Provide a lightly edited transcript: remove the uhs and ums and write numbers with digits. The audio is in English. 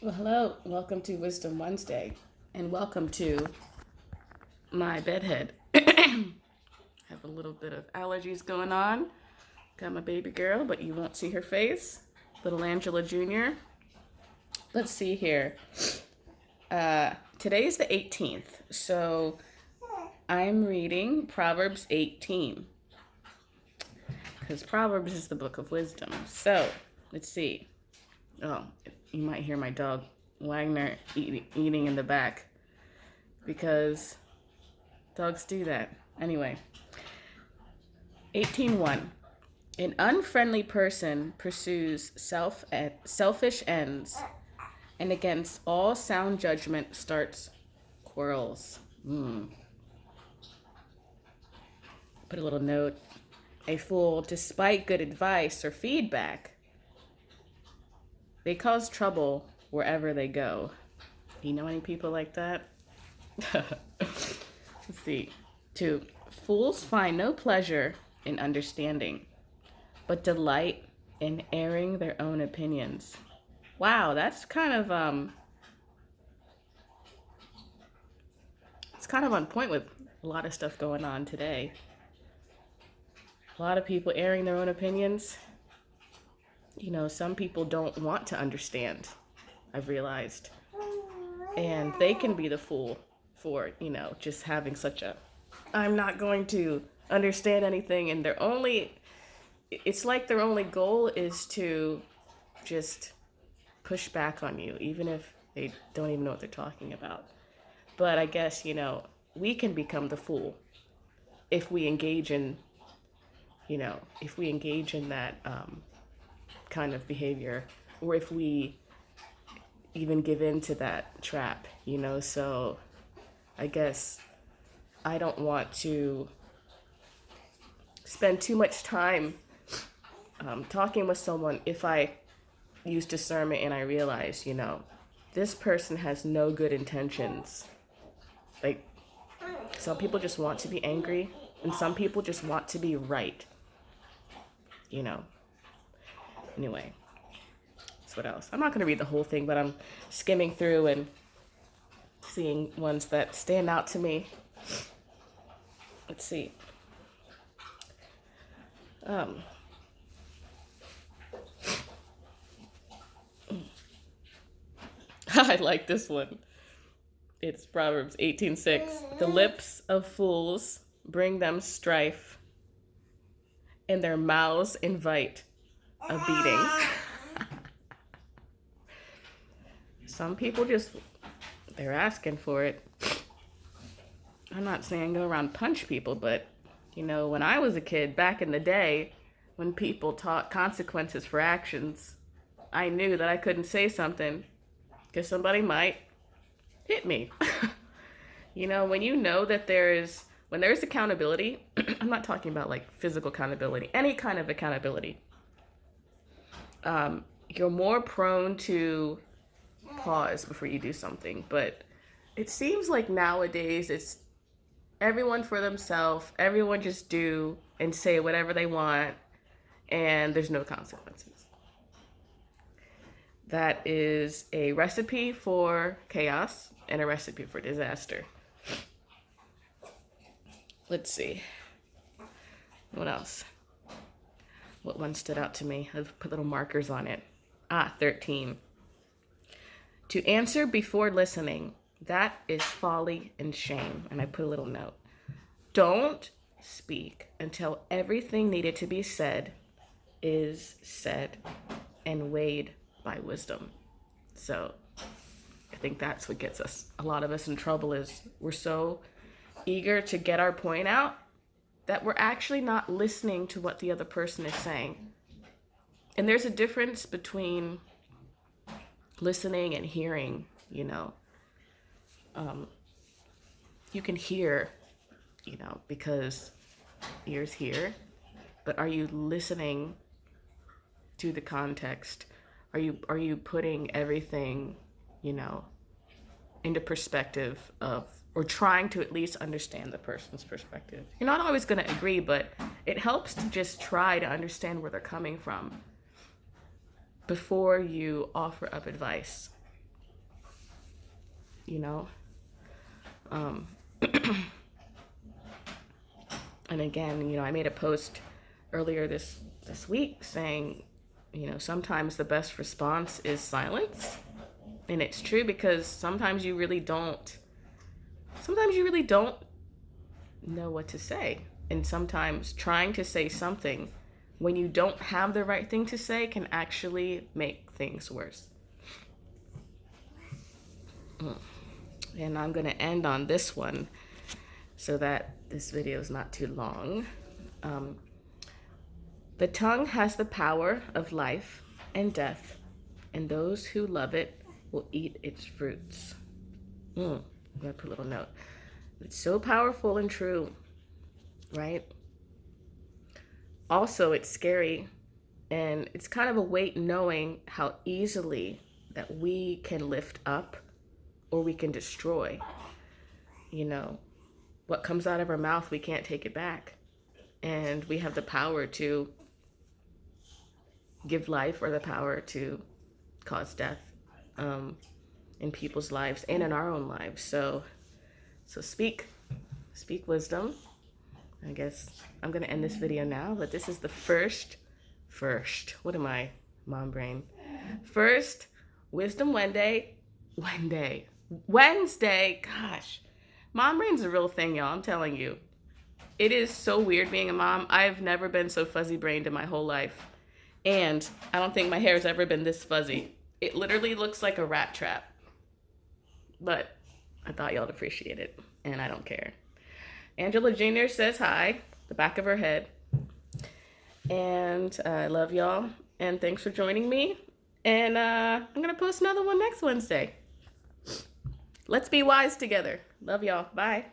Well, hello. Welcome to Wisdom Wednesday, and welcome to my bedhead. Have a little bit of allergies going on. Got my baby girl, but you won't see her face. Little Angela Jr. Let's see here. Today's the 18th, so I'm reading Proverbs 18 because Proverbs is the book of wisdom. So let's see. Oh, you might hear my dog Wagner eating in the back because dogs do that. Anyway, 18:1. An unfriendly person pursues selfish ends, and against all sound judgment starts quarrels. Put a little note. A fool, despite good advice or feedback, they cause trouble wherever they go. Do you know any people like that? Let's see. 2. Fools find no pleasure in understanding, but delight in airing their own opinions. Wow, that's kind of it's kind of on point with a lot of stuff going on today. A lot of people airing their own opinions. You know, some people don't want to understand, I've realized. And they can be the fool for, just having such a, I'm not going to understand anything. And it's like their only goal is to just push back on you, even if they don't even know what they're talking about. But I guess, we can become the fool if we engage in, that kind of behavior, or if we even give in to that trap, so I guess I don't want to spend too much time talking with someone if I use discernment and I realize, this person has no good intentions. Like, some people just want to be angry, and some people just want to be right, Anyway, so what else? I'm not going to read the whole thing, but I'm skimming through and seeing ones that stand out to me. Let's see. I like this one. It's Proverbs 18:6. The lips of fools bring them strife, and their mouths invite a beating. Some people they're asking for it. I'm not saying go around punch people, but, when I was a kid, back in the day, when people taught consequences for actions, I knew that I couldn't say something because somebody might hit me. When you know that when there's accountability, I'm not talking about like physical accountability, any kind of accountability, you're more prone to pause before you do something. But it seems like nowadays it's everyone for themselves. Everyone just do and say whatever they want, and there's no consequences. That is a recipe for chaos and a recipe for disaster. Let's see. What else? What one stood out to me? I've put little markers on it. 13. To answer before listening, that is folly and shame. And I put a little note. Don't speak until everything needed to be said is said and weighed by wisdom. So I think that's what gets a lot of us in trouble, is we're so eager to get our point out that we're actually not listening to what the other person is saying. And there's a difference between listening and hearing, you can hear, because ears hear, but are you listening to the context? Are you putting everything, into perspective of, or trying to at least understand the person's perspective? You're not always going to agree, but it helps to just try to understand where they're coming from before you offer up advice. you know. And again, you know, I made a post earlier this week saying, you know, sometimes the best response is silence. And it's true, because sometimes you really don't know what to say. And sometimes trying to say something when you don't have the right thing to say can actually make things worse. And I'm going to end on this one so that this video is not too long. The tongue has the power of life and death, and those who love it will eat its fruits. I'm going to put a little note. It's so powerful and true, right? Also, it's scary, and it's kind of a weight knowing how easily that we can lift up or we can destroy. You know, what comes out of our mouth, we can't take it back. And we have the power to give life or the power to cause death in people's lives and in our own lives. So speak wisdom. I guess I'm going to end this video now, but this is the first, what am I, mom brain? First Wisdom Wednesday. Gosh, mom brain's a real thing, y'all. I'm telling you. It is so weird being a mom. I've never been so fuzzy brained in my whole life. And I don't think my hair has ever been this fuzzy. It literally looks like a rat trap. But I thought y'all would appreciate it, and I don't care. Angela Jr. says hi, the back of her head. And I love y'all, and thanks for joining me. And I'm going to post another one next Wednesday. Let's be wise together. Love y'all. Bye.